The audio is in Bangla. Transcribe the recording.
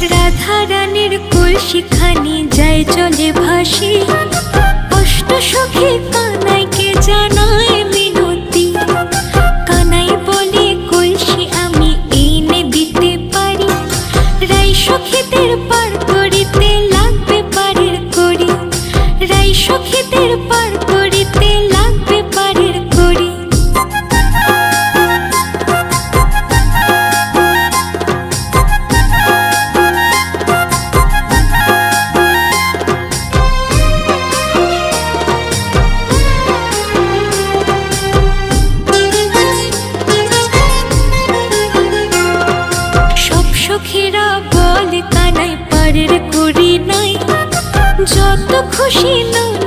রাধা রানীর কলসিখানি যায় চলে ভাসি, অষ্ট সখী কানাইকে জানায় মিনতি। কানাই বলে কলসি আমি এনে দিতে পারি, রাই সখীদের পার করিতে লাগবে পারের করি, রাই সখীদের পার করিতে লাগবে পারের করি। সখীরা বলে কানাই পারের করি নাই, যত খুশি নয়